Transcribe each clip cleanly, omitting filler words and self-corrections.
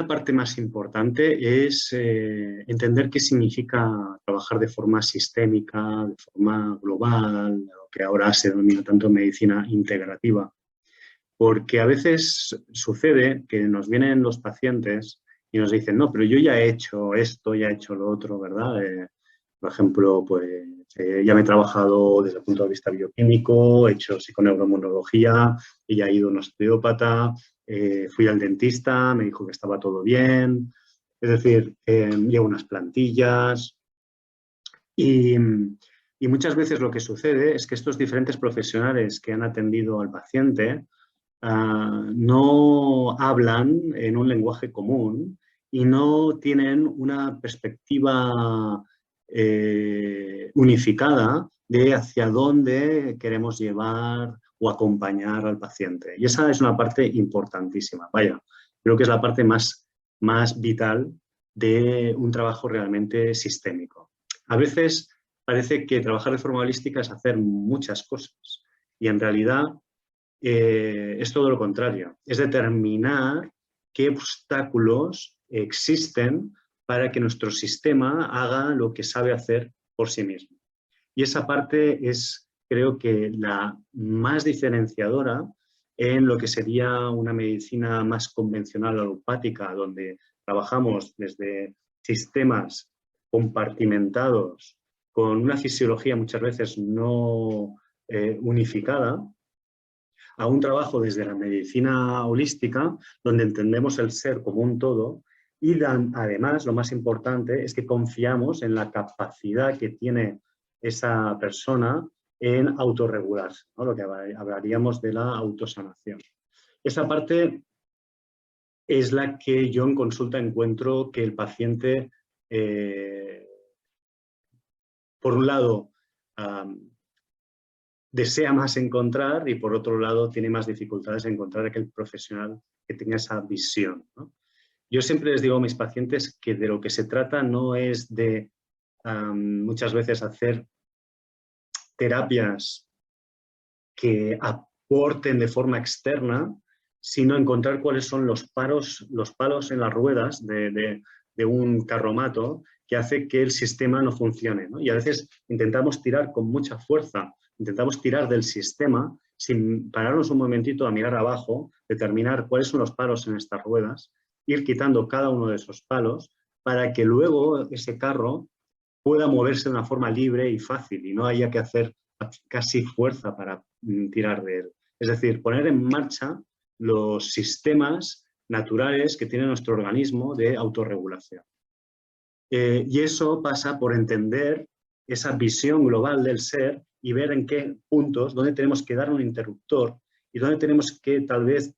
parte más importante es entender qué significa trabajar de forma sistémica, de forma global, lo que ahora se denomina tanto medicina integrativa. Porque a veces sucede que nos vienen los pacientes y nos dicen, no, pero yo ya he hecho esto, ya he hecho lo otro, ¿verdad? Por ejemplo, pues ya me he trabajado desde el punto de vista bioquímico, he hecho psiconeuroinmunología, y ya he ido a un osteópata, fui al dentista, me dijo que estaba todo bien, es decir, llevo unas plantillas y muchas veces lo que sucede es que estos diferentes profesionales que han atendido al paciente no hablan en un lenguaje común y no tienen una perspectiva unificada de hacia dónde queremos llevar o acompañar al paciente. Y esa es una parte importantísima. Vaya, creo que es la parte más vital de un trabajo realmente sistémico. A veces parece que trabajar de forma holística es hacer muchas cosas y en realidad es todo lo contrario. Es determinar qué obstáculos existen para que nuestro sistema haga lo que sabe hacer por sí mismo. Y esa parte es, creo que, la más diferenciadora en lo que sería una medicina más convencional alopática, donde trabajamos desde sistemas compartimentados con una fisiología muchas veces no unificada, a un trabajo desde la medicina holística, donde entendemos el ser como un todo y además, lo más importante, es que confiamos en la capacidad que tiene esa persona en autorregularse, ¿no? Lo que hablaríamos de la autosanación. Esa parte es la que yo en consulta encuentro que el paciente, por un lado, desea más encontrar y por otro lado tiene más dificultades en encontrar aquel profesional que tenga esa visión, ¿no? Yo siempre les digo a mis pacientes que de lo que se trata no es de muchas veces hacer terapias que aporten de forma externa, sino encontrar cuáles son los palos en las ruedas de un carromato que hace que el sistema no funcione, ¿no? Y a veces intentamos tirar con mucha fuerza, intentamos tirar del sistema sin pararnos un momentito a mirar abajo, determinar cuáles son los palos en estas ruedas, ir quitando cada uno de esos palos para que luego ese carro pueda moverse de una forma libre y fácil y no haya que hacer casi fuerza para tirar de él. Es decir, poner en marcha los sistemas naturales que tiene nuestro organismo de autorregulación. Y eso pasa por entender esa visión global del ser y ver en qué puntos, dónde tenemos que dar un interruptor y dónde tenemos que tal vez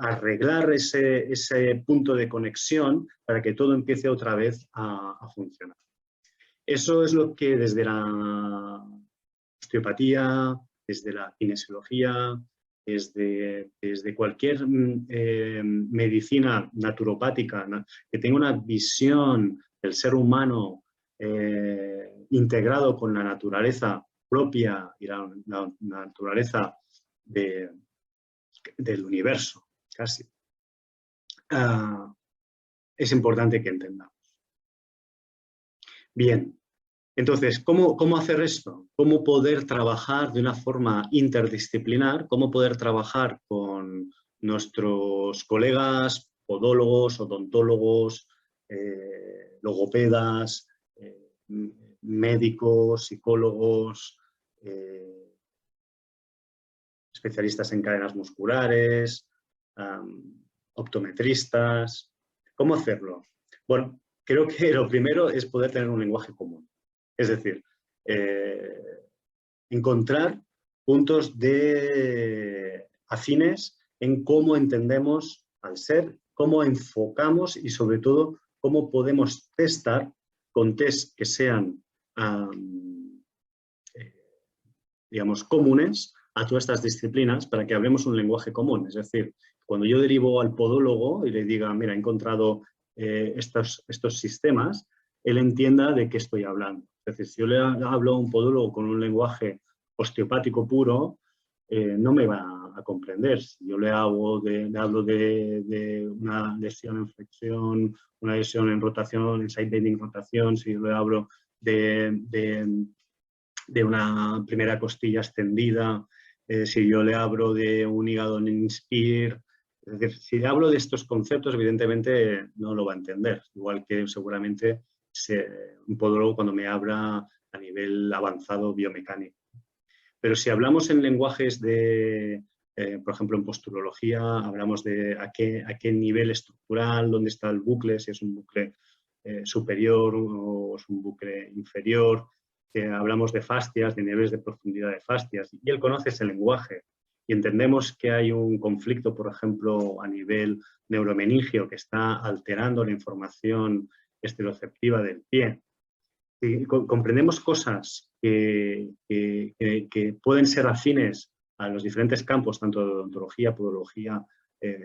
arreglar ese punto de conexión para que todo empiece otra vez a funcionar. Eso es lo que desde la osteopatía, desde la kinesiología, desde cualquier medicina naturopática que tenga una visión del ser humano integrado con la naturaleza propia y la naturaleza del universo, casi, es importante que entendamos. Bien, entonces, ¿cómo hacer esto? ¿Cómo poder trabajar de una forma interdisciplinar? ¿Cómo poder trabajar con nuestros colegas, podólogos, odontólogos, logopedas, médicos, psicólogos, especialistas en cadenas musculares, optometristas? ¿Cómo hacerlo? Bueno, creo que lo primero es poder tener un lenguaje común. Es decir, encontrar puntos afines en cómo entendemos al ser, cómo enfocamos y sobre todo cómo podemos testar con test que sean digamos, comunes a todas estas disciplinas para que hablemos un lenguaje común. Es decir, cuando yo derivo al podólogo y le diga, mira, he encontrado estos sistemas, él entienda de qué estoy hablando. Es decir, si yo le hablo a un podólogo con un lenguaje osteopático puro, no me va a comprender. Si yo le hablo de una lesión en flexión, una lesión en rotación, en side bending rotación, si yo le hablo de una primera costilla extendida, si yo le hablo de un hígado en inspire, es decir, si le hablo de estos conceptos, evidentemente no lo va a entender, igual que seguramente un podólogo cuando me habla a nivel avanzado biomecánico. Pero si hablamos en lenguajes por ejemplo, en posturología, hablamos de a qué nivel estructural, dónde está el bucle, si es un bucle superior o es un bucle inferior, hablamos de fascias, de niveles de profundidad de fascias, y él conoce ese lenguaje. Y entendemos que hay un conflicto, por ejemplo, a nivel neuromeningio que está alterando la información estereoceptiva del pie. Y comprendemos cosas que pueden ser afines a los diferentes campos, tanto de odontología, podología,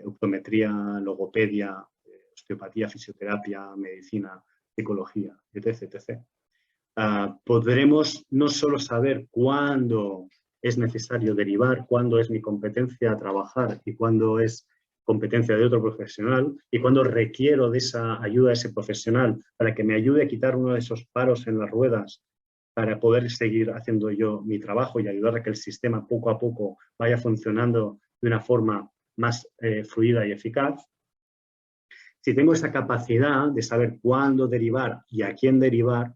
optometría, logopedia, osteopatía, fisioterapia, medicina, psicología, etc. Podremos no solo saber cuándo es necesario derivar, cuándo es mi competencia a trabajar y cuándo es competencia de otro profesional y cuándo requiero de esa ayuda de ese profesional para que me ayude a quitar uno de esos paros en las ruedas para poder seguir haciendo yo mi trabajo y ayudar a que el sistema poco a poco vaya funcionando de una forma más fluida y eficaz. Si tengo esa capacidad de saber cuándo derivar y a quién derivar,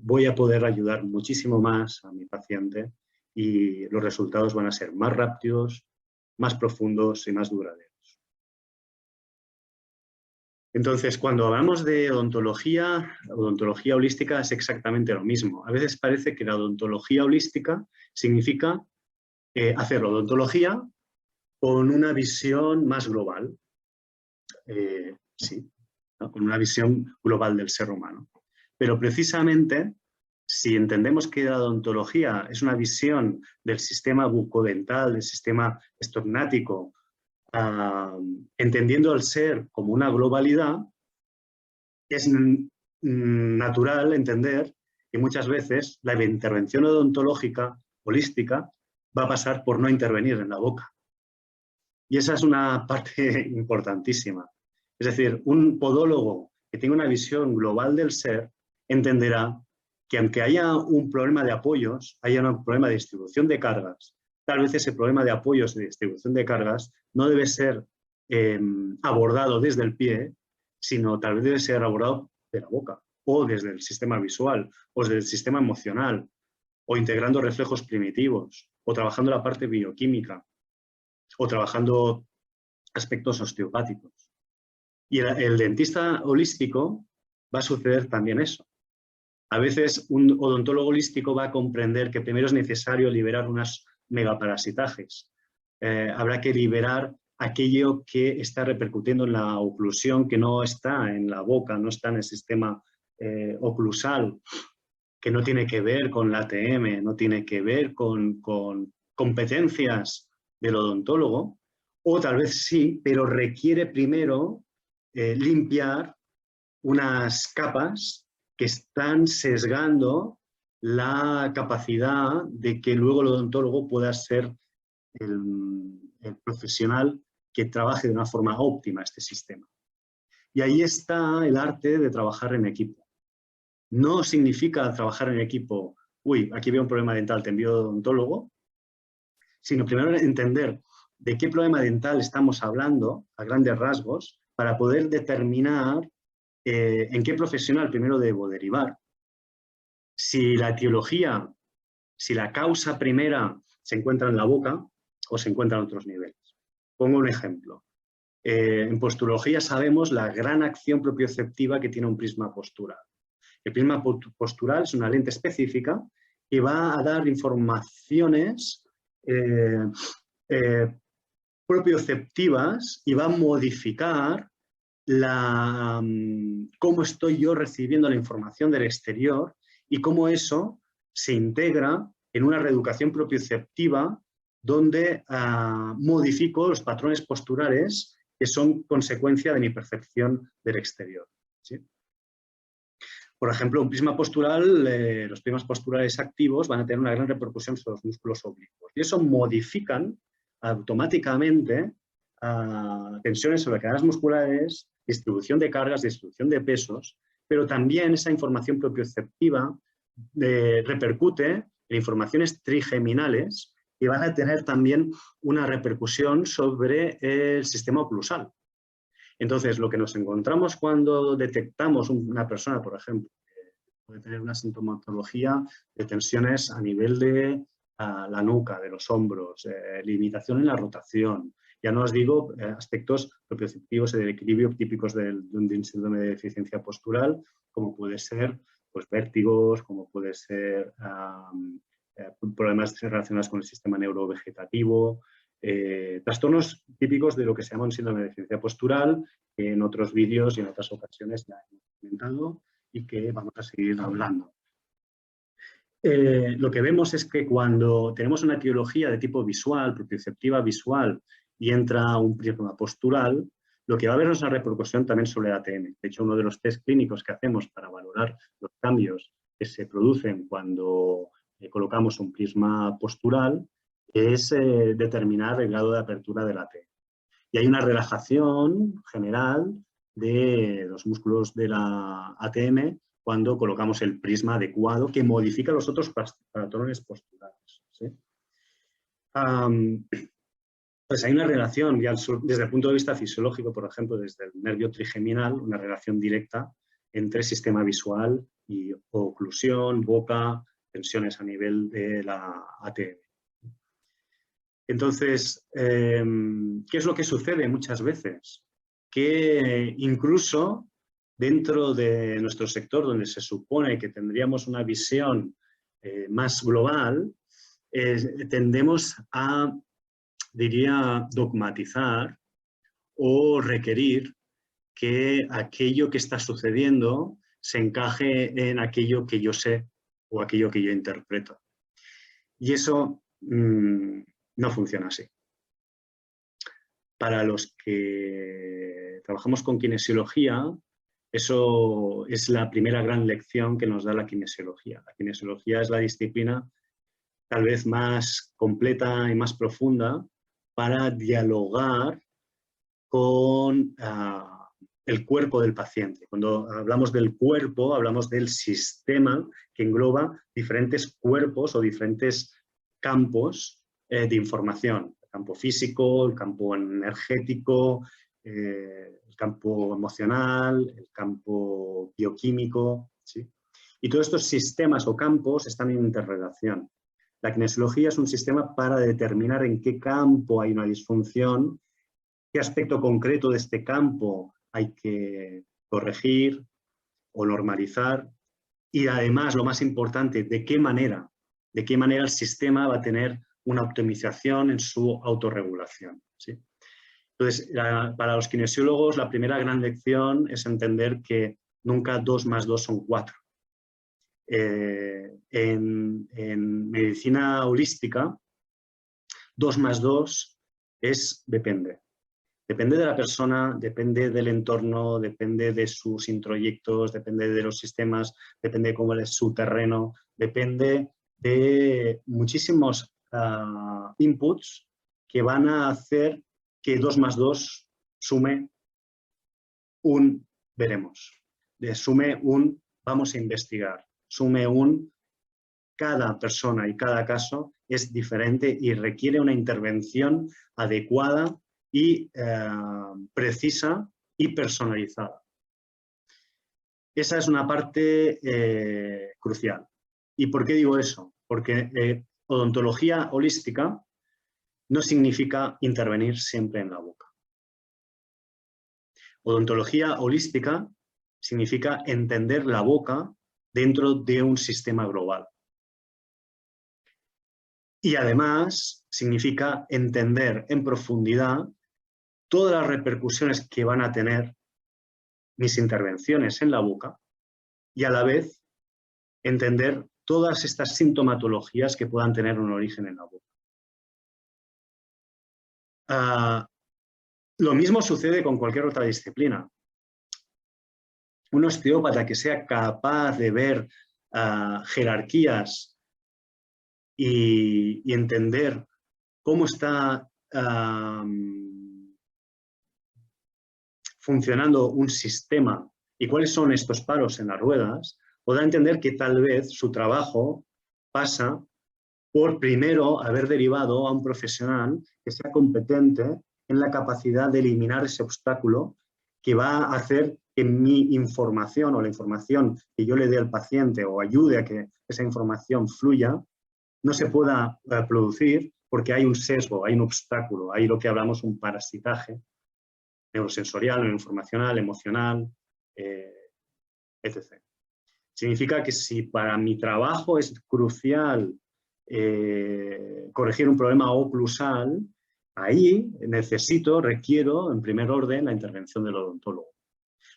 voy a poder ayudar muchísimo más a mi paciente y los resultados van a ser más rápidos, más profundos y más duraderos. Entonces, cuando hablamos de odontología holística es exactamente lo mismo. A veces parece que la odontología holística significa hacer odontología con una visión más global. Sí, ¿no? Con una visión global del ser humano. Pero precisamente, si entendemos que la odontología es una visión del sistema bucodental, del sistema estognático, entendiendo al ser como una globalidad, es natural entender que muchas veces la intervención odontológica holística va a pasar por no intervenir en la boca. Y esa es una parte importantísima. Es decir, un podólogo que tenga una visión global del ser entenderá que aunque haya un problema de apoyos, haya un problema de distribución de cargas, tal vez ese problema de apoyos y de distribución de cargas no debe ser abordado desde el pie, sino tal vez debe ser abordado de la boca, o desde el sistema visual, o desde el sistema emocional, o integrando reflejos primitivos, o trabajando la parte bioquímica, o trabajando aspectos osteopáticos. Y el dentista holístico va a suceder también eso. A veces un odontólogo holístico va a comprender que primero es necesario liberar unas megaparasitajes. Habrá que liberar aquello que está repercutiendo en la oclusión, que no está en la boca, no está en el sistema oclusal, que no tiene que ver con la ATM, no tiene que ver con competencias del odontólogo, o tal vez sí, pero requiere primero limpiar unas capas que están sesgando la capacidad de que luego el odontólogo pueda ser el profesional que trabaje de una forma óptima este sistema. Y ahí está el arte de trabajar en equipo. No significa trabajar en equipo, uy, aquí veo un problema dental, te envío al odontólogo, sino primero entender de qué problema dental estamos hablando a grandes rasgos para poder determinar en qué profesional primero debo derivar. Si la etiología, si la causa primera se encuentra en la boca o se encuentra en otros niveles. Pongo un ejemplo. En posturología sabemos la gran acción propioceptiva que tiene un prisma postural. El prisma postural es una lente específica que va a dar informaciones propioceptivas y va a modificar cómo estoy yo recibiendo la información del exterior y cómo eso se integra en una reeducación propioceptiva donde modifico los patrones posturales que son consecuencia de mi percepción del exterior. ¿Sí? Por ejemplo, un prisma postural, los prismas posturales activos van a tener una gran repercusión sobre los músculos oblicuos y eso modifican automáticamente tensiones sobre cadenas musculares, distribución de cargas, distribución de pesos, pero también esa información propioceptiva repercute en informaciones trigeminales y van a tener también una repercusión sobre el sistema oclusal. Entonces, lo que nos encontramos cuando detectamos una persona, por ejemplo, que puede tener una sintomatología de tensiones a nivel de la nuca, de los hombros, limitación en la rotación, ya no os digo aspectos propioceptivos y del equilibrio típicos de un síndrome de deficiencia postural, como puede ser pues, vértigos, como puede ser problemas relacionados con el sistema neurovegetativo, trastornos típicos de lo que se llama un síndrome de deficiencia postural, que en otros vídeos y en otras ocasiones ya hemos comentado y que vamos a seguir hablando. Lo que vemos es que cuando tenemos una etiología de tipo visual, propioceptiva visual, y entra un prisma postural, lo que va a haber es una repercusión también sobre el ATM. De hecho, uno de los test clínicos que hacemos para valorar los cambios que se producen cuando colocamos un prisma postural es determinar el grado de apertura del ATM. Y hay una relajación general de los músculos de la ATM cuando colocamos el prisma adecuado que modifica los otros patrones posturales. ¿Sí? Pues hay una relación, ya desde el punto de vista fisiológico, por ejemplo, desde el nervio trigeminal, una relación directa entre sistema visual y oclusión, boca, tensiones a nivel de la ATM. Entonces, ¿qué es lo que sucede muchas veces? Que incluso dentro de nuestro sector, donde se supone que tendríamos una visión más global, tendemos a, diría, dogmatizar o requerir que aquello que está sucediendo se encaje en aquello que yo sé o aquello que yo interpreto. Y eso no funciona así. Para los que trabajamos con kinesiología, eso es la primera gran lección que nos da la kinesiología. La kinesiología es la disciplina tal vez más completa y más profunda para dialogar con el cuerpo del paciente. Cuando hablamos del cuerpo, hablamos del sistema que engloba diferentes cuerpos o diferentes campos de información. El campo físico, el campo energético, el campo emocional, el campo bioquímico, ¿sí? Y todos estos sistemas o campos están en interrelación. La kinesiología es un sistema para determinar en qué campo hay una disfunción, qué aspecto concreto de este campo hay que corregir o normalizar y además, lo más importante, de qué manera el sistema va a tener una optimización en su autorregulación. ¿Sí? Entonces, para los kinesiólogos, la primera gran lección es entender que nunca 2 más 2 son 4. En medicina holística, 2 más 2 es depende. Depende de la persona, depende del entorno, depende de sus introyectos, depende de los sistemas, depende de cómo es su terreno, depende de muchísimos inputs que van a hacer que 2 más 2 sume un veremos, sume un vamos a investigar, sume un cada persona y cada caso es diferente y requiere una intervención adecuada y precisa y personalizada. Esa es una parte crucial. ¿Y por qué digo eso? Porque odontología holística no significa intervenir siempre en la boca. Odontología holística significa entender la boca dentro de un sistema global. Y además significa entender en profundidad todas las repercusiones que van a tener mis intervenciones en la boca y a la vez entender todas estas sintomatologías que puedan tener un origen en la boca. Lo mismo sucede con cualquier otra disciplina. un osteópata que sea capaz de ver jerarquías y entender cómo está funcionando un sistema y cuáles son estos palos en las ruedas, podrá entender que tal vez su trabajo pasa por primero haber derivado a un profesional que sea competente en la capacidad de eliminar ese obstáculo que va a hacer que mi información o la información que yo le dé al paciente o ayude a que esa información fluya no se pueda producir porque hay un sesgo, hay un obstáculo, hay lo que hablamos un parasitaje neurosensorial, neuroinformacional, emocional, etc. Significa que si para mi trabajo es crucial corregir un problema oclusal, ahí requiero, en primer orden, la intervención del odontólogo.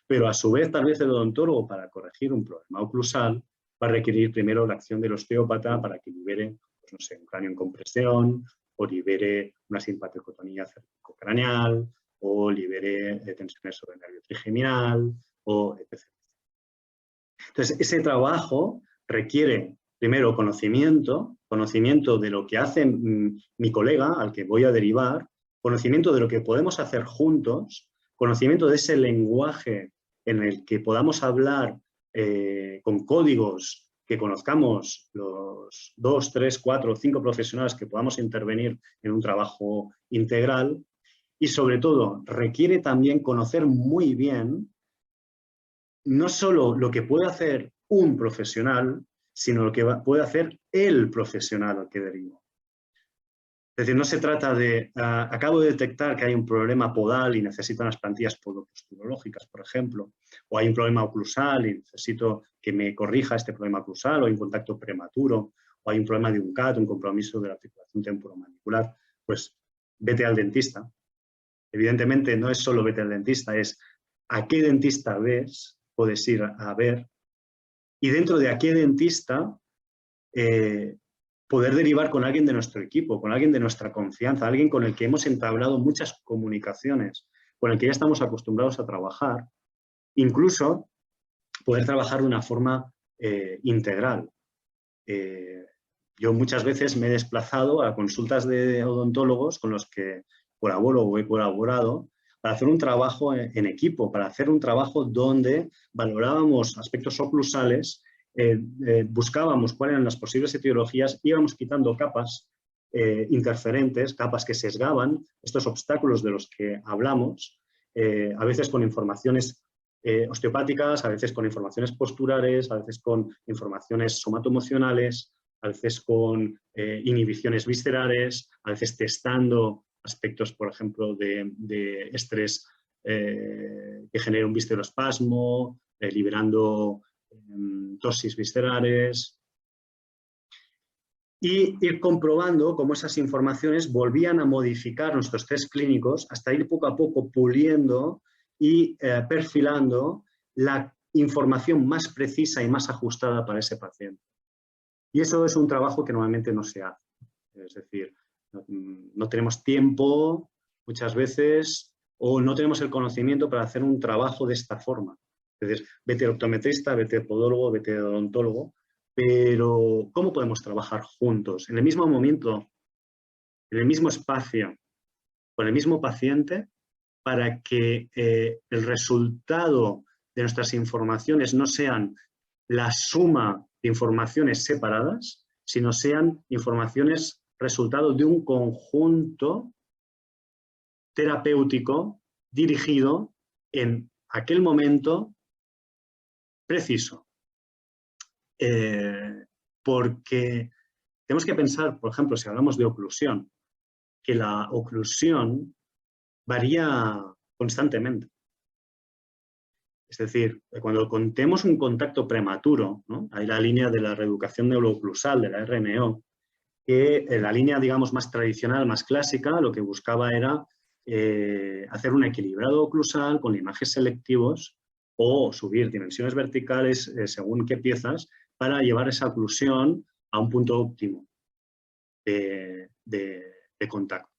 Pero a su vez, tal vez el odontólogo, para corregir un problema oclusal, va a requerir primero la acción del osteópata para que libere, pues no sé, un cráneo en compresión, o libere una simpaticotonía cervicocraneal, o libere tensiones sobre el nervio trigeminal, o etc. Entonces, ese trabajo requiere, primero, conocimiento de lo que hace mi colega, al que voy a derivar, conocimiento de lo que podemos hacer juntos, conocimiento de ese lenguaje en el que podamos hablar con códigos que conozcamos los 2, 3, 4, 5 profesionales que podamos intervenir en un trabajo integral y, sobre todo, requiere también conocer muy bien no solo lo que puede hacer un profesional, sino lo que puede hacer el profesional al que derivo. Es decir, no se trata de, acabo de detectar que hay un problema podal y necesito unas plantillas podoposturológicas, por ejemplo, o hay un problema oclusal y necesito que me corrija este problema oclusal, o hay un contacto prematuro, o hay un problema de un CAT, un compromiso de la articulación temporomandibular, pues vete al dentista. Evidentemente no es solo vete al dentista, es a qué dentista puedes ir a ver, y dentro de a qué dentista poder derivar con alguien de nuestro equipo, con alguien de nuestra confianza, alguien con el que hemos entablado muchas comunicaciones, con el que ya estamos acostumbrados a trabajar, incluso poder trabajar de una forma integral. Yo muchas veces me he desplazado a consultas de odontólogos con los que colaboro o he colaborado para hacer un trabajo en equipo, para hacer un trabajo donde valorábamos aspectos oclusales, buscábamos cuáles eran las posibles etiologías, íbamos quitando capas interferentes, capas que sesgaban estos obstáculos de los que hablamos, a veces con informaciones osteopáticas, a veces con informaciones posturales, a veces con informaciones somatoemocionales, a veces con inhibiciones viscerales, a veces testando aspectos, por ejemplo, de estrés que genera un visceroespasmo, liberando tosis viscerales, y ir comprobando cómo esas informaciones volvían a modificar nuestros test clínicos hasta ir poco a poco puliendo y perfilando la información más precisa y más ajustada para ese paciente. Y eso es un trabajo que normalmente no se hace. Es decir, no tenemos tiempo muchas veces o no tenemos el conocimiento para hacer un trabajo de esta forma. Entonces, vete al optometrista, vete al podólogo, vete al odontólogo, pero ¿cómo podemos trabajar juntos? En el mismo momento, en el mismo espacio, con el mismo paciente, para que el resultado de nuestras informaciones no sean la suma de informaciones separadas, sino sean informaciones resultado de un conjunto terapéutico dirigido en aquel momento preciso. Porque tenemos que pensar, por ejemplo, si hablamos de oclusión, que la oclusión varía constantemente. Es decir, cuando contemos un contacto prematuro, ¿no? Hay la línea de la reeducación neurooclusal, de la RNO, que la línea, digamos, más tradicional, más clásica, lo que buscaba era hacer un equilibrado oclusal con limajes selectivos o subir dimensiones verticales según qué piezas para llevar esa oclusión a un punto óptimo de contacto.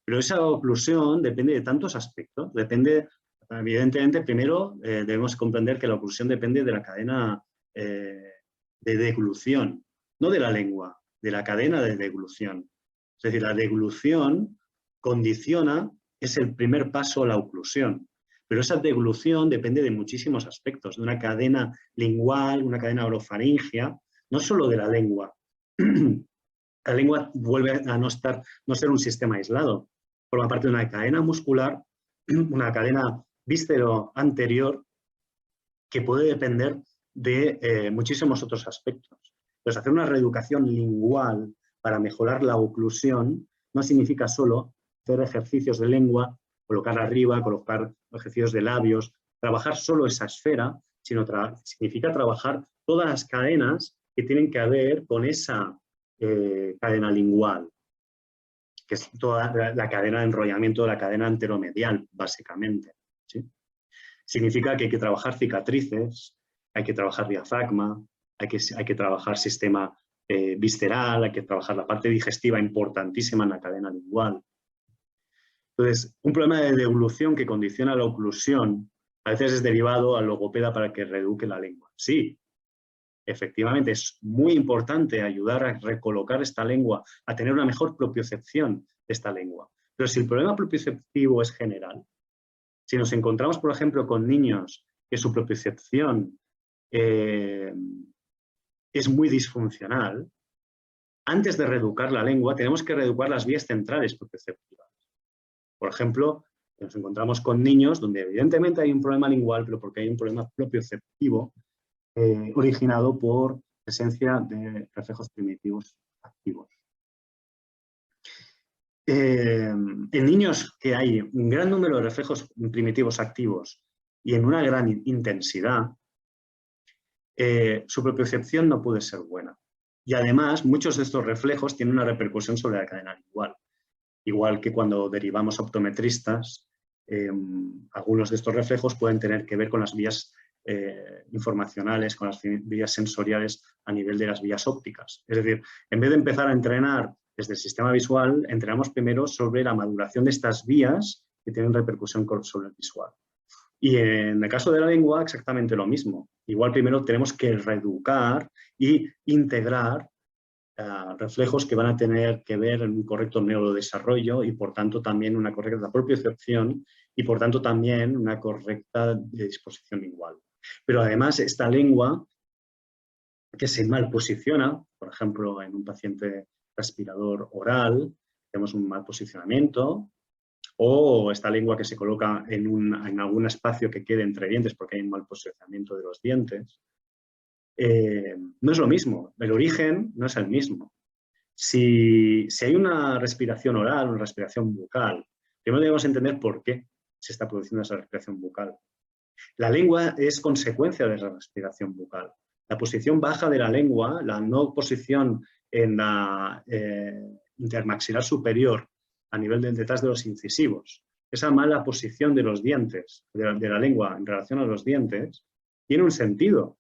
Pero esa oclusión depende de tantos aspectos, depende Evidentemente, primero debemos comprender que la oclusión depende de la cadena de deglución, no de la lengua, de la cadena de deglución. Es decir, la deglución condiciona, es el primer paso a la oclusión. Pero esa deglución depende de muchísimos aspectos, de una cadena lingual, una cadena orofaringia, no solo de la lengua. La lengua vuelve a no ser un sistema aislado. Forma parte de una cadena muscular, una cadena víscero-anterior que puede depender de muchísimos otros aspectos. Entonces, hacer una reeducación lingual para mejorar la oclusión no significa solo hacer ejercicios de lengua, colocar arriba, colocar ejercicios de labios, trabajar solo esa esfera, sino significa trabajar todas las cadenas que tienen que ver con esa cadena lingual, que es toda la cadena de enrollamiento de la cadena anteromedial, básicamente. ¿Sí? Significa que hay que trabajar cicatrices, hay que trabajar diafragma, hay que trabajar sistema visceral, hay que trabajar la parte digestiva importantísima en la cadena lingual. Entonces, un problema de deglución que condiciona la oclusión a veces es derivado al logopeda para que reeduque la lengua. Sí, efectivamente, es muy importante ayudar a recolocar esta lengua, a tener una mejor propiocepción de esta lengua. Pero si el problema propioceptivo es general, si nos encontramos, por ejemplo, con niños que su propiocepción es muy disfuncional, antes de reeducar la lengua tenemos que reeducar las vías centrales propioceptivas. Por ejemplo, nos encontramos con niños donde evidentemente hay un problema lingual, pero porque hay un problema propioceptivo originado por presencia de reflejos primitivos activos. En niños que hay un gran número de reflejos primitivos activos y en una gran intensidad, su propiocepción no puede ser buena. Y además, muchos de estos reflejos tienen una repercusión sobre la cadena lingual. Igual que cuando derivamos optometristas, algunos de estos reflejos pueden tener que ver con las vías informacionales, con las vías sensoriales a nivel de las vías ópticas. Es decir, en vez de empezar a entrenar desde el sistema visual, entrenamos primero sobre la maduración de estas vías que tienen repercusión sobre el visual. Y en el caso de la lengua, exactamente lo mismo. Igual primero tenemos que reeducar y integrar reflejos que van a tener que ver en un correcto neurodesarrollo y por tanto también una correcta propiocepción y por tanto también una correcta disposición lingual. Pero además esta lengua que se mal posiciona, por ejemplo en un paciente respirador oral, tenemos un mal posicionamiento, o esta lengua que se coloca en algún espacio que quede entre dientes porque hay un mal posicionamiento de los dientes, no es lo mismo, el origen no es el mismo. Si hay una respiración oral, una respiración bucal, primero debemos entender por qué se está produciendo esa respiración bucal. La lengua es consecuencia de esa respiración bucal. La posición baja de la lengua, la no posición en la intermaxilar superior a nivel de detrás de los incisivos, esa mala posición de los dientes, de la lengua en relación a los dientes, tiene un sentido.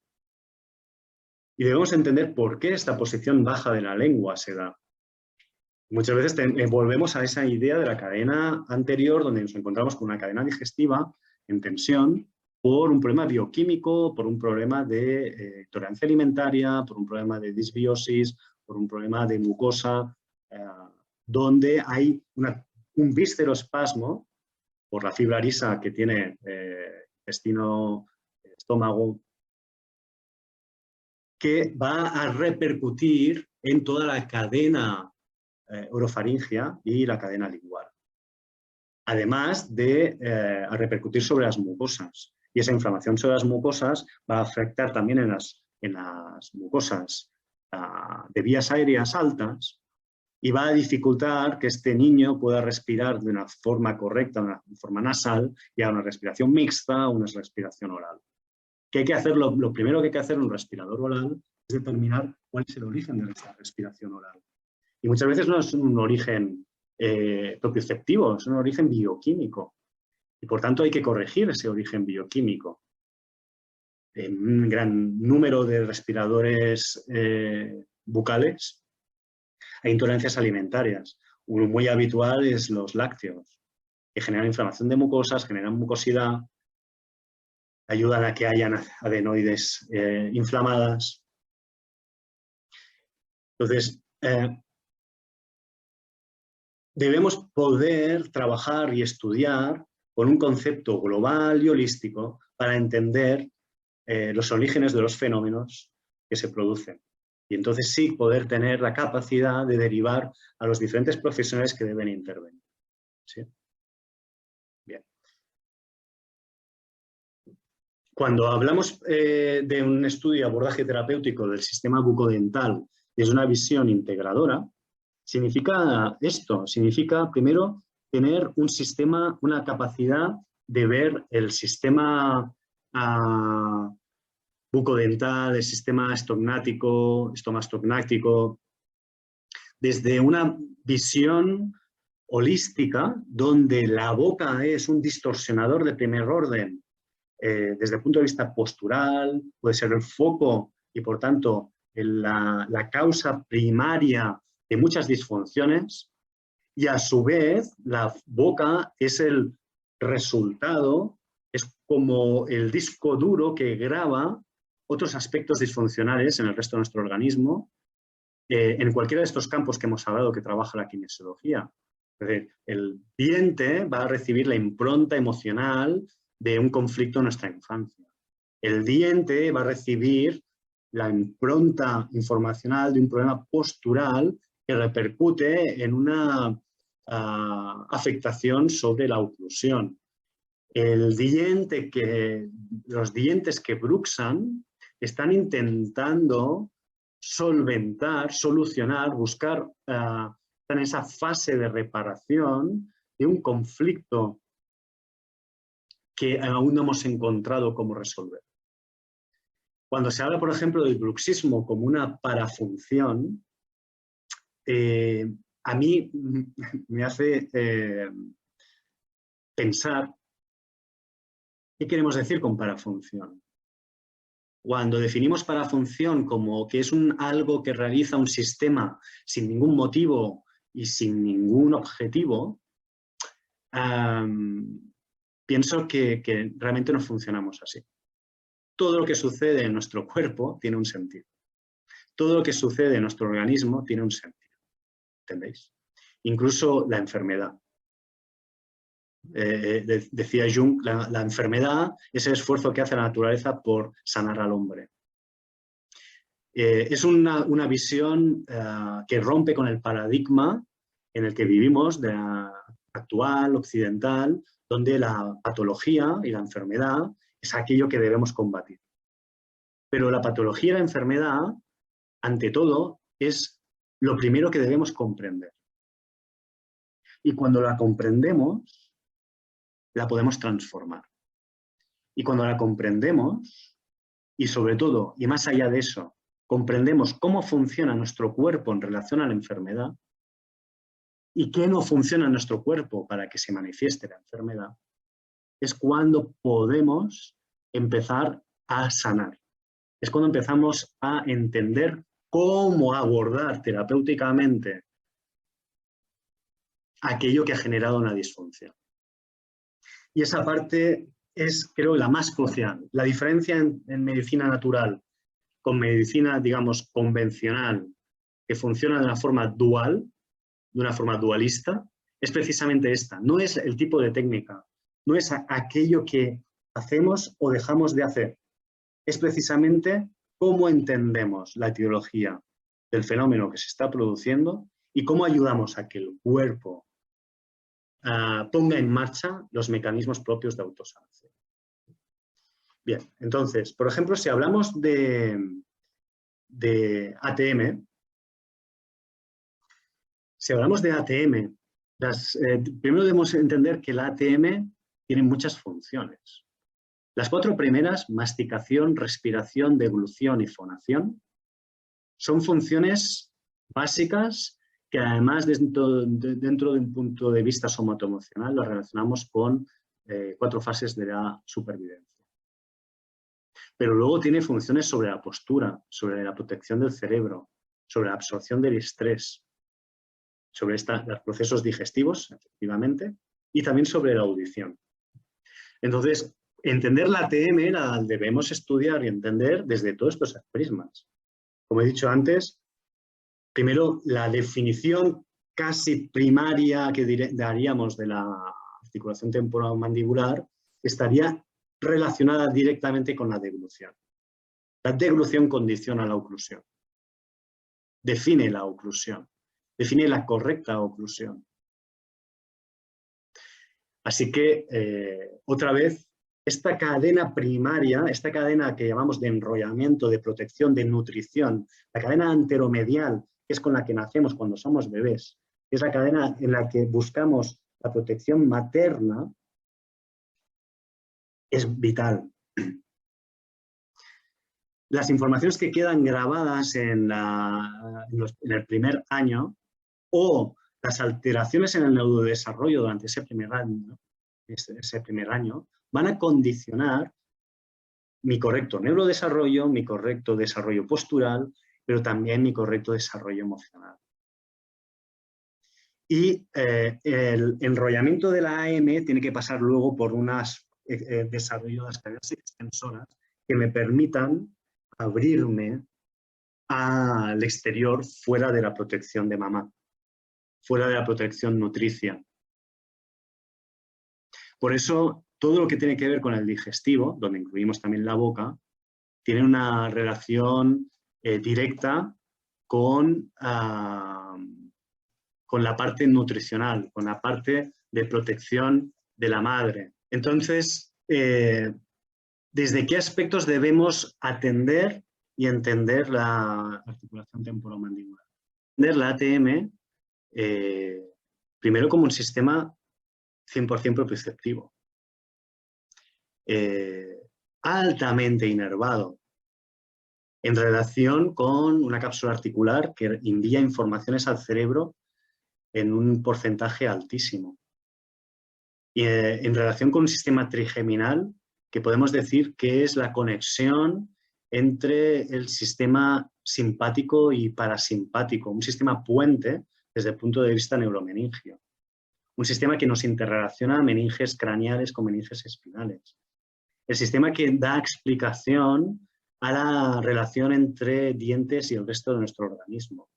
Y debemos entender por qué esta posición baja de la lengua se da. Muchas veces volvemos a esa idea de la cadena anterior, donde nos encontramos con una cadena digestiva en tensión por un problema bioquímico, por un problema de tolerancia alimentaria, por un problema de disbiosis, por un problema de mucosa, donde hay un visceroespasmo por la fibra arisa que tiene intestino, estómago, que va a repercutir en toda la cadena orofaringia y la cadena lingual. Además de a repercutir sobre las mucosas. Y esa inflamación sobre las mucosas va a afectar también en las mucosas de vías aéreas altas y va a dificultar que este niño pueda respirar de una forma correcta, de una forma nasal, y a una respiración mixta o una respiración oral. ¿Qué hay que hacer? Lo primero que hay que hacer en un respirador oral es determinar cuál es el origen de esa respiración oral. Y muchas veces no es un origen propioceptivo, es un origen bioquímico. Y por tanto hay que corregir ese origen bioquímico. En un gran número de respiradores bucales hay intolerancias alimentarias. Uno muy habitual es los lácteos, que generan inflamación de mucosas, generan mucosidad ayudan a que hayan adenoides inflamadas. Entonces, debemos poder trabajar y estudiar con un concepto global y holístico para entender los orígenes de los fenómenos que se producen. Y entonces sí poder tener la capacidad de derivar a los diferentes profesionales que deben intervenir. ¿Sí? Bien. Cuando hablamos de un estudio de abordaje terapéutico del sistema bucodental desde una visión integradora, significa esto, significa primero tener un sistema, una capacidad de ver el sistema bucodental, el sistema estomastognático, desde una visión holística, donde la boca es un distorsionador de primer orden, desde el punto de vista postural, puede ser el foco y, por tanto, la causa primaria de muchas disfunciones, y a su vez la boca es el resultado, es como el disco duro que graba otros aspectos disfuncionales en el resto de nuestro organismo, en cualquiera de estos campos que hemos hablado que trabaja la kinesiología. Es decir, el diente va a recibir la impronta emocional de un conflicto en nuestra infancia. El diente va a recibir la impronta informacional de un problema postural que repercute en una afectación sobre la oclusión. Los dientes que bruxan están intentando solventar, solucionar, buscar en esa fase de reparación de un conflicto que aún no hemos encontrado cómo resolver. Cuando se habla, por ejemplo, del bruxismo como una parafunción, a mí me hace pensar qué queremos decir con parafunción. Cuando definimos parafunción como que es algo que realiza un sistema sin ningún motivo y sin ningún objetivo, pienso que realmente no funcionamos así. Todo lo que sucede en nuestro cuerpo tiene un sentido. Todo lo que sucede en nuestro organismo tiene un sentido. ¿Entendéis? Incluso la enfermedad. Decía Jung, la enfermedad es el esfuerzo que hace la naturaleza por sanar al hombre. Es una visión que rompe con el paradigma en el que vivimos, actual, occidental, donde la patología y la enfermedad es aquello que debemos combatir. Pero la patología y la enfermedad, ante todo, es lo primero que debemos comprender. Y cuando la comprendemos, la podemos transformar. Y cuando la comprendemos, y sobre todo, y más allá de eso, comprendemos cómo funciona nuestro cuerpo en relación a la enfermedad y qué no funciona en nuestro cuerpo para que se manifieste la enfermedad, es cuando podemos empezar a sanar. Es cuando empezamos a entender cómo abordar terapéuticamente aquello que ha generado una disfunción. Y esa parte es, creo, la más crucial. La diferencia en medicina natural con medicina, digamos, convencional, que funciona de una forma dual, de una forma dualista, es precisamente esta. No es el tipo de técnica, no es aquello que hacemos o dejamos de hacer. Es precisamente cómo entendemos la etiología del fenómeno que se está produciendo y cómo ayudamos a que el cuerpo ponga en marcha los mecanismos propios de autosanación. Bien, entonces, por ejemplo, si hablamos de ATM, primero debemos entender que el ATM tiene muchas funciones. Las 4 primeras, masticación, respiración, deglución y fonación, son funciones básicas que además dentro de un punto de vista somatoemocional las relacionamos con 4 fases de la supervivencia. Pero luego tiene funciones sobre la postura, sobre la protección del cerebro, sobre la absorción del estrés, sobre los procesos digestivos, efectivamente, y también sobre la audición. Entonces, Entender la ATM la debemos estudiar y entender desde todos estos prismas. Como he dicho antes, primero la definición casi primaria que daríamos de la articulación temporomandibular estaría relacionada directamente con la deglución. La deglución condiciona la oclusión, define la oclusión, define la correcta oclusión. Así que, otra vez, esta cadena primaria, esta cadena que llamamos de enrollamiento, de protección, de nutrición, la cadena anteromedial, que es con la que nacemos cuando somos bebés, que es la cadena en la que buscamos la protección materna, es vital. Las informaciones que quedan grabadas en el primer año o las alteraciones en el neurodesarrollo durante ese primer año van a condicionar mi correcto neurodesarrollo, mi correcto desarrollo postural, pero también mi correcto desarrollo emocional. Y el enrollamiento de la AM tiene que pasar luego por unas desarrollo de las cadenas extensoras que me permitan abrirme al exterior fuera de la protección de mamá, fuera de la protección nutricia. Por eso, todo lo que tiene que ver con el digestivo, donde incluimos también la boca, tiene una relación directa con la parte nutricional, con la parte de protección de la madre. Entonces, ¿desde qué aspectos debemos atender y entender la articulación temporomandibular? Entender la ATM primero como un sistema 100% proprioceptivo, altamente inervado, en relación con una cápsula articular que envía informaciones al cerebro en un porcentaje altísimo. Y en relación con un sistema trigeminal, que podemos decir que es la conexión entre el sistema simpático y parasimpático, un sistema puente desde el punto de vista neuromeningio. Un sistema que nos interrelaciona meninges craneales con meninges espinales. El sistema que da explicación a la relación entre dientes y el resto de nuestro organismo.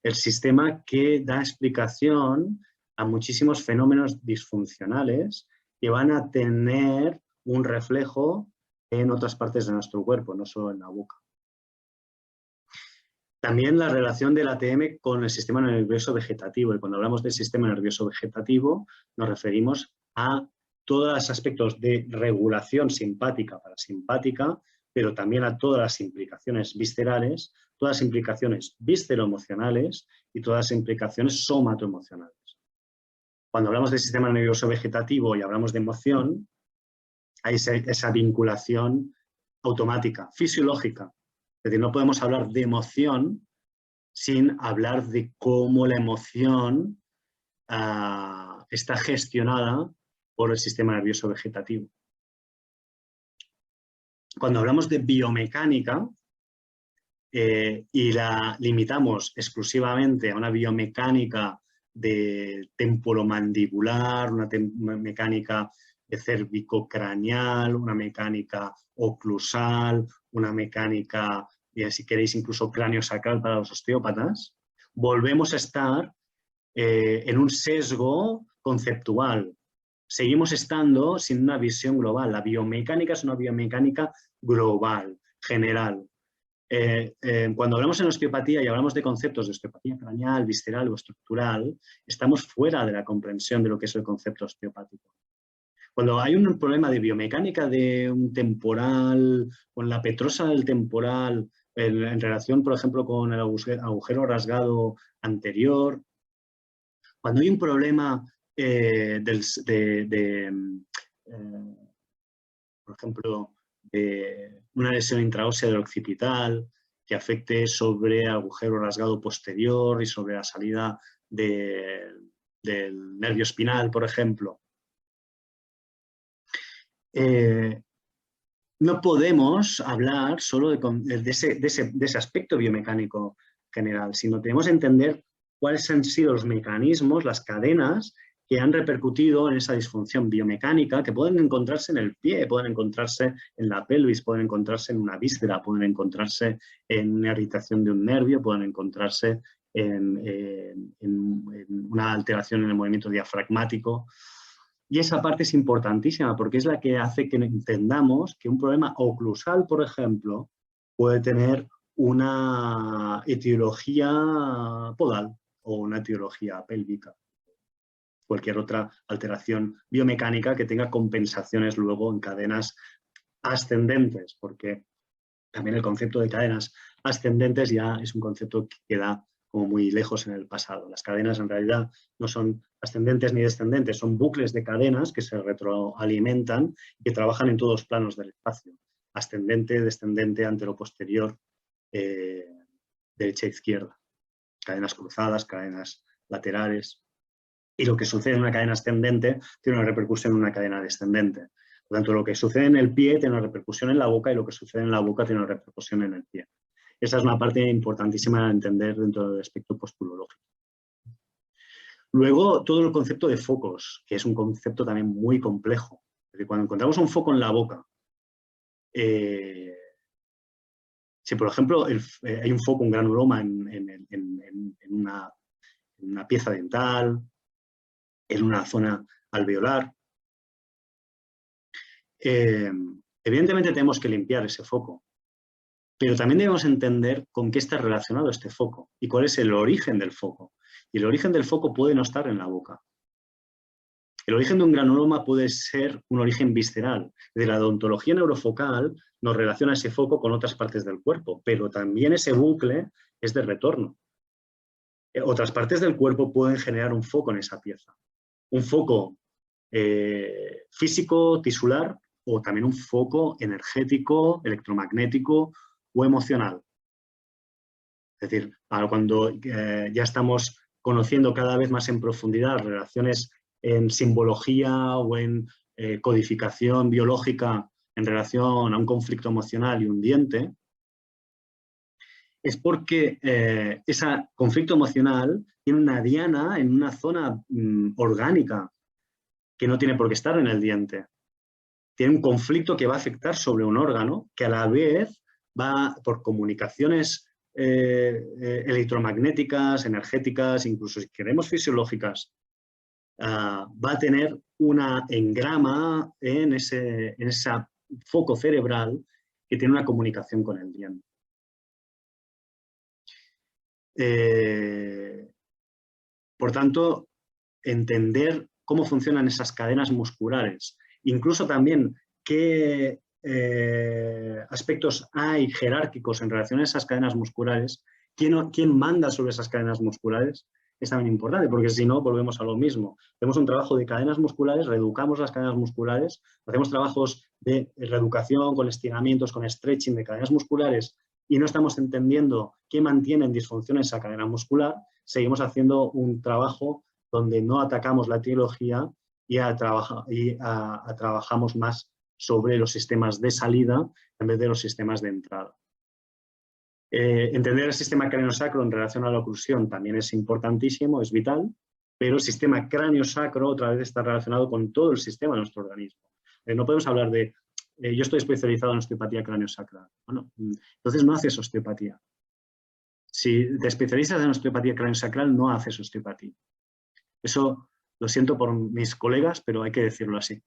El sistema que da explicación a muchísimos fenómenos disfuncionales que van a tener un reflejo en otras partes de nuestro cuerpo, no solo en la boca. También la relación del ATM con el sistema nervioso vegetativo. Y cuando hablamos del sistema nervioso vegetativo, nos referimos a todos los aspectos de regulación simpática, parasimpática, pero también a todas las implicaciones viscerales, todas las implicaciones visceroemocionales y todas las implicaciones somatoemocionales. Cuando hablamos del sistema nervioso vegetativo y hablamos de emoción, hay esa vinculación automática, fisiológica. Es decir, no podemos hablar de emoción sin hablar de cómo la emoción está gestionada por el sistema nervioso vegetativo. Cuando hablamos de biomecánica y la limitamos exclusivamente a una biomecánica de temporomandibular, una mecánica de cervicocraneal, una mecánica oclusal, una mecánica, si queréis, incluso craneosacral para los osteópatas, volvemos a estar en un sesgo conceptual. Seguimos estando sin una visión global. La biomecánica es una biomecánica global, general. Cuando hablamos en osteopatía y hablamos de conceptos de osteopatía craneal, visceral o estructural, estamos fuera de la comprensión de lo que es el concepto osteopático. Cuando hay un problema de biomecánica de un temporal, con la petrosa del temporal, en relación, por ejemplo, con el agujero rasgado anterior, cuando hay un problema por ejemplo, de una lesión intraósea del occipital que afecte sobre agujero rasgado posterior y sobre la salida del nervio espinal, por ejemplo. No podemos hablar solo de ese aspecto biomecánico general, sino tenemos que entender cuáles han sido los mecanismos, las cadenas que han repercutido en esa disfunción biomecánica que pueden encontrarse en el pie, pueden encontrarse en la pelvis, pueden encontrarse en una víscera, pueden encontrarse en una irritación de un nervio, pueden encontrarse en una alteración en el movimiento diafragmático. Y esa parte es importantísima porque es la que hace que entendamos que un problema oclusal, por ejemplo, puede tener una etiología podal o una etiología pélvica. Cualquier otra alteración biomecánica que tenga compensaciones luego en cadenas ascendentes, porque también el concepto de cadenas ascendentes ya es un concepto que queda como muy lejos en el pasado. Las cadenas en realidad no son ascendentes ni descendentes, son bucles de cadenas que se retroalimentan y que trabajan en todos los planos del espacio. Ascendente, descendente, antero-posterior, derecha-izquierda. Cadenas cruzadas, cadenas laterales. Y lo que sucede en una cadena ascendente tiene una repercusión en una cadena descendente. Por lo tanto, lo que sucede en el pie tiene una repercusión en la boca y lo que sucede en la boca tiene una repercusión en el pie. Esa es una parte importantísima a entender dentro del aspecto posturológico. Luego, todo el concepto de focos, que es un concepto también muy complejo. Cuando encontramos un foco en la boca, si por ejemplo hay un foco, un granuloma en una pieza dental, en una zona alveolar, evidentemente tenemos que limpiar ese foco, pero también debemos entender con qué está relacionado este foco y cuál es el origen del foco. Y el origen del foco puede no estar en la boca. El origen de un granuloma puede ser un origen visceral. De la odontología neurofocal nos relaciona ese foco con otras partes del cuerpo, pero también ese bucle es de retorno. Otras partes del cuerpo pueden generar un foco en esa pieza. Un foco físico, tisular, o también un foco energético, electromagnético o emocional. Es decir, cuando ya estamos conociendo cada vez más en profundidad relaciones en simbología o en codificación biológica en relación a un conflicto emocional y un diente, es porque ese conflicto emocional tiene una diana en una zona orgánica que no tiene por qué estar en el diente. Tiene un conflicto que va a afectar sobre un órgano que a la vez va por comunicaciones electromagnéticas, energéticas, incluso si queremos fisiológicas, va a tener una engrama en ese foco cerebral que tiene una comunicación con el diente. Por tanto, entender cómo funcionan esas cadenas musculares, incluso también qué aspectos hay jerárquicos en relación a esas cadenas musculares, quién manda sobre esas cadenas musculares, es también importante, porque si no, volvemos a lo mismo. Hacemos un trabajo de cadenas musculares, reeducamos las cadenas musculares, hacemos trabajos de reeducación con estiramientos, con stretching de cadenas musculares y no estamos entendiendo qué mantiene en disfunción esa cadena muscular, seguimos haciendo un trabajo donde no atacamos la etiología y trabajamos más sobre los sistemas de salida en vez de los sistemas de entrada. Entender el sistema cráneo-sacro en relación a la oclusión también es importantísimo, es vital, pero el sistema cráneo-sacro otra vez está relacionado con todo el sistema de nuestro organismo. No podemos hablar de, yo estoy especializado en osteopatía cráneo-sacral. Bueno, entonces no haces osteopatía. Si te especializas en osteopatía cráneo-sacral, no haces osteopatía. Eso lo siento por mis colegas, pero hay que decirlo así.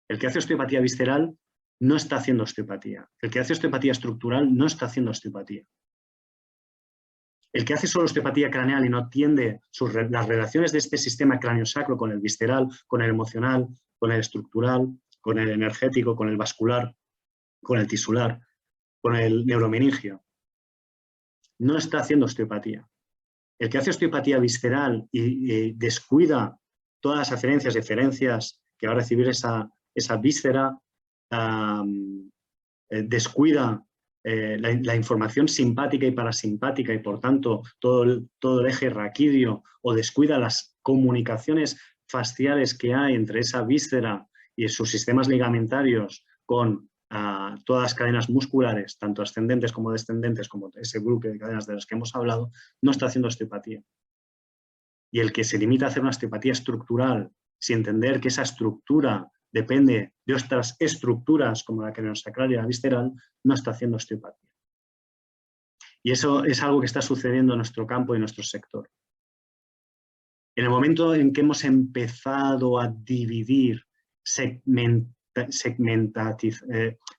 El que hace osteopatía visceral no está haciendo osteopatía. El que hace osteopatía estructural no está haciendo osteopatía. El que hace solo osteopatía craneal y no atiende las relaciones de este sistema cráneo-sacro con el visceral, con el emocional, con el estructural, con el energético, con el vascular, con el tisular, con el neuromeningio, no está haciendo osteopatía. El que hace osteopatía visceral y descuida todas las aferencias y eferencias que va a recibir esa víscera, descuida la información simpática y parasimpática y por tanto todo el eje raquídeo, o descuida las comunicaciones fasciales que hay entre esa víscera y sus sistemas ligamentarios con todas las cadenas musculares, tanto ascendentes como descendentes, como ese grupo de cadenas de las que hemos hablado, no está haciendo osteopatía. Y el que se limita a hacer una osteopatía estructural sin entender que esa estructura depende de otras estructuras como la craniosacral y la visceral, no está haciendo osteopatía. Y eso es algo que está sucediendo en nuestro campo y en nuestro sector. En el momento en que hemos empezado a dividir,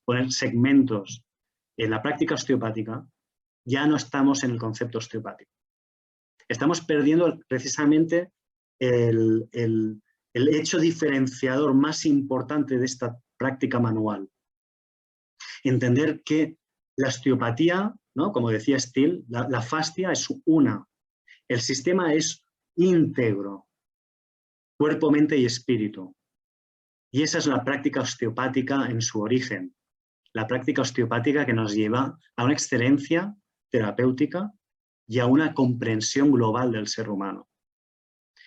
poner segmentos en la práctica osteopática, ya no estamos en el concepto osteopático. Estamos perdiendo precisamente el hecho diferenciador más importante de esta práctica manual. Entender que la osteopatía, ¿no? Como decía Steele, la fascia es una. El sistema es íntegro, cuerpo, mente y espíritu. Y esa es la práctica osteopática en su origen. La práctica osteopática que nos lleva a una excelencia terapéutica y a una comprensión global del ser humano.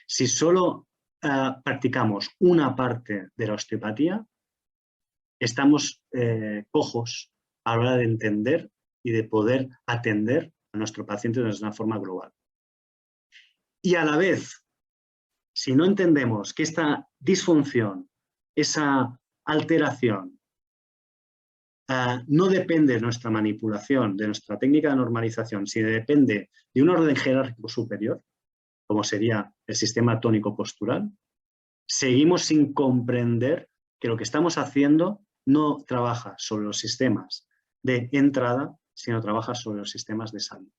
Si solo practicamos una parte de la osteopatía, estamos cojos a la hora de entender y de poder atender a nuestro paciente de una forma global. Y a la vez, si no entendemos que esta disfunción, esa alteración, no depende de nuestra manipulación, de nuestra técnica de normalización, sino depende de un orden jerárquico superior, como sería el sistema tónico-postural, seguimos sin comprender que lo que estamos haciendo no trabaja sobre los sistemas de entrada, sino trabaja sobre los sistemas de salida.